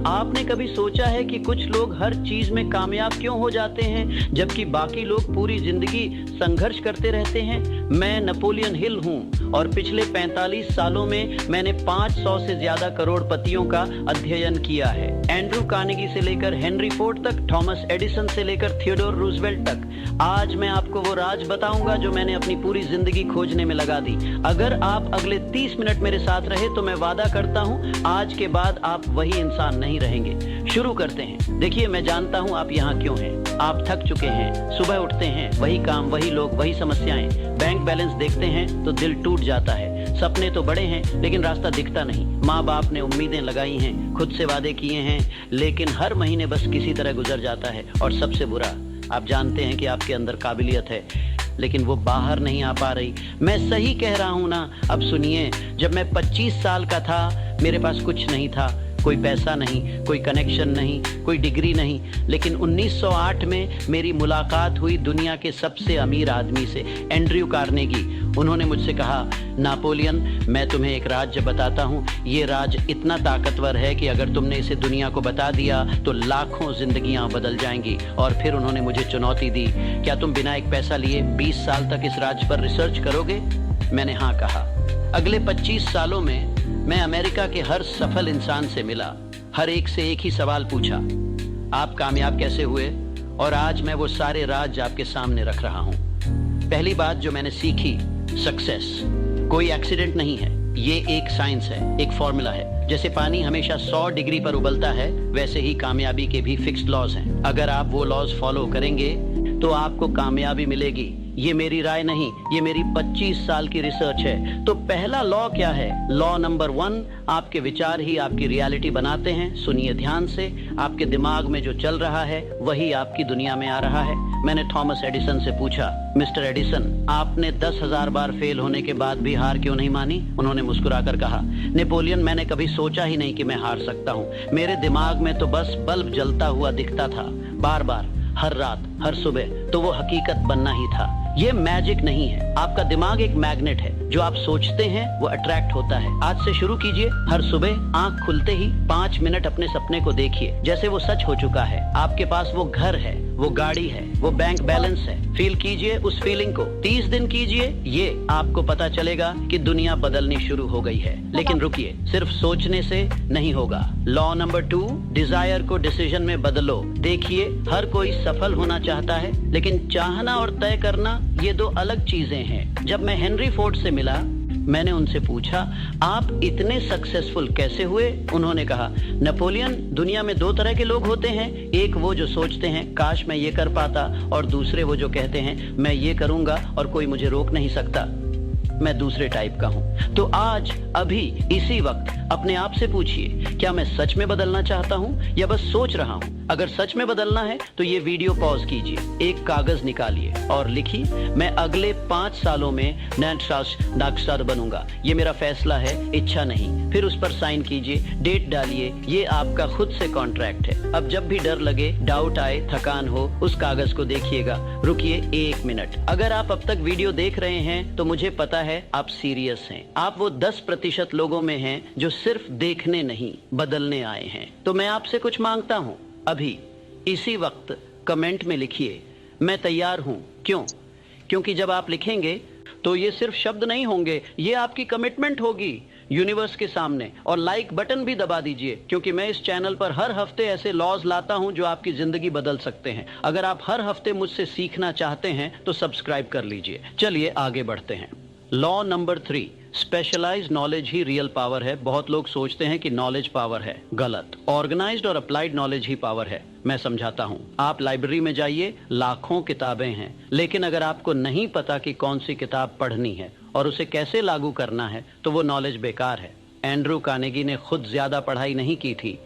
आपने कभी सोचा है कि कुछ लोग हर चीज में कामयाब क्यों हो जाते हैं जबकि बाकी लोग पूरी जिंदगी संघर्ष करते रहते हैं? मैं नेपोलियन हिल हूं और पिछले 45 सालों में मैंने 500 से ज्यादा करोड़पतियों का अध्ययन किया है। एंड्रू कार्नेगी से लेकर हेनरी फोर्ड तक, थॉमस एडिसन से लेकर थियोडोर रूजवेल्ट तक। आज मैं आपको वो राज बताऊंगा जो मैंने अपनी पूरी जिंदगी खोजने में लगा दी। अगर आप अगले 30 मिनट मेरे साथ रहे तो मैं वादा करता हूं आज के बाद आप वही इंसान नहीं रहेंगे। शुरू करते हैं। देखिए, मैं जानता हूं आप यहाँ क्यों हैं। आप थक चुके हैं, सुबह उठते हैं, वही काम, वही लोग, वही समस्याएं। बैंक बैलेंस देखते हैं तो दिल टूट जाता है। सपने तो बड़े हैं लेकिन रास्ता दिखता नहीं। माँ बाप ने उम्मीदें लगाई हैं, खुद से वादे किए हैं, लेकिन हर महीने बस किसी तरह गुजर जाता है। और सबसे बुरा, आप जानते हैं कि आपके अंदर काबिलियत है लेकिन वो बाहर नहीं आ पा रही। मैं सही कह रहा हूं ना? अब सुनिए, जब मैं 25 साल का था मेरे पास कुछ नहीं था, कोई पैसा नहीं, कोई कनेक्शन नहीं, कोई डिग्री नहीं, लेकिन 1908 में मेरी मुलाकात हुई दुनिया के सबसे अमीर आदमी से, एंड्रयू कार्नेगी। उन्होंने मुझसे कहा, नेपोलियन, मैं तुम्हें एक राज बताता हूँ। ये राज इतना ताकतवर है कि अगर तुमने इसे दुनिया को बता दिया तो लाखों जिंदगियां बदल जाएंगी। और फिर उन्होंने मुझे चुनौती दी, क्या तुम बिना एक पैसा लिए 20 साल तक इस राज पर रिसर्च करोगे? मैंने हाँ कहा। अगले 25 सालों में मैं अमेरिका के हर सफल इंसान से मिला, हर एक से एक ही सवाल पूछा, आप कामयाब कैसे हुए? और आज मैं वो सारे राज आपके सामने रख रहा हूँ। पहली बात जो मैंने सीखी, सक्सेस कोई एक्सीडेंट नहीं है, ये एक साइंस है, एक फॉर्मूला है। जैसे पानी हमेशा 100 डिग्री पर उबलता है, वैसे ही कामयाबी के भी फिक्स्ड लॉज हैं। अगर आप वो लॉज फॉलो करेंगे तो आपको कामयाबी मिलेगी। ये मेरी राय नहीं, ये मेरी 25 साल की रिसर्च है। तो पहला लॉ क्या है? लॉ नंबर 1, आपके विचार ही आपकी रियलिटी बनाते हैं। सुनिए ध्यान से, आपके दिमाग में जो चल रहा है वही आपकी दुनिया में आ रहा है। मैंने थॉमस एडिसन से पूछा, मिस्टर एडिसन, आपने 10,000 बार फेल होने के बाद भी हार क्यों नहीं मानी? उन्होंने मुस्कुराकर कहा, नेपोलियन, मैंने कभी सोचा ही नहीं कि मैं हार सकता हूँ। मेरे दिमाग में तो बस बल्ब जलता हुआ दिखता था, बार बार, हर रात, हर सुबह। तो वो हकीकत बनना ही था। ये मैजिक नहीं है, आपका दिमाग एक मैग्नेट है। जो आप सोचते हैं वो अट्रैक्ट होता है। आज से शुरू कीजिए, हर सुबह आंख खुलते ही 5 मिनट अपने सपने को देखिए जैसे वो सच हो चुका है। आपके पास वो घर है, वो गाड़ी है, वो बैंक बैलेंस है। फील कीजिए उस फीलिंग को, 30 दिन कीजिए, ये आपको पता चलेगा कि दुनिया बदलनी शुरू हो गई है। लेकिन रुकिए, सिर्फ सोचने से नहीं होगा। लॉ नंबर 2, डिजायर को डिसीजन में बदलो। देखिए, हर कोई सफल होना चाहता है लेकिन चाहना और तय करना ये दो अलग चीजें हैं। जब मैं हेनरी फोर्ड से मिला, मैंने उनसे पूछा, आप इतने सक्सेसफुल कैसे हुए? उन्होंने कहा, नेपोलियन, दुनिया में 2 तरह के लोग होते हैं। एक वो जो सोचते हैं काश मैं ये कर पाता, और दूसरे वो जो कहते हैं मैं ये करूंगा और कोई मुझे रोक नहीं सकता। मैं दूसरे टाइप का हूं। तो आज, अभी, इसी वक्त अपने आप से पूछिए, क्या मैं सच में बदलना चाहता हूं या बस सोच रहा हूं? अगर सच में बदलना है तो ये वीडियो पॉज कीजिए, एक कागज निकालिए और लिखिए, मैं अगले 5 सालों में नागसाद बनूंगा। ये मेरा फैसला है, इच्छा नहीं। फिर उस पर साइन कीजिए, डेट डालिए, ये आपका खुद से कॉन्ट्रैक्ट है। अब जब भी डर लगे, डाउट आए, थकान हो, उस कागज को देखिएगा। रुकिए 1 मिनट। अगर आप अब तक वीडियो देख रहे हैं तो मुझे पता है आप सीरियस हैं। आप वो 10% लोगों में हैं जो सिर्फ देखने नहीं, बदलने आए हैं। तो मैं आपसे कुछ मांगता हूं, अभी इसी वक्त कमेंट में लिखिए, मैं तैयार हूं। क्यों? क्योंकि जब आप लिखेंगे तो ये सिर्फ शब्द नहीं होंगे, ये आपकी कमिटमेंट होगी यूनिवर्स के सामने। और लाइक बटन भी दबा दीजिए, क्योंकि मैं इस चैनल पर हर हफ्ते ऐसे लॉज लाता हूं जो आपकी जिंदगी बदल सकते हैं। अगर आप हर हफ्ते मुझसे सीखना चाहते हैं तो सब्सक्राइब कर लीजिए। चलिए आगे बढ़ते हैं। लॉ नंबर 3, स्पेशलाइज्ड नॉलेज ही रियल पावर है। बहुत लोग सोचते हैं कि नॉलेज पावर है, गलत। ऑर्गेनाइज्ड और अप्लाइड नॉलेज ही पावर है। मैं समझाता हूँ। आप लाइब्रेरी में जाइए, लाखों किताबें हैं, लेकिन अगर आपको नहीं पता कि कौन सी किताब पढ़नी है और उसे कैसे लागू करना है तो वो नॉलेज बेकार है। एंड्रू कार्नेगी ने खुद ज्यादा पढ़ाई नहीं की थी,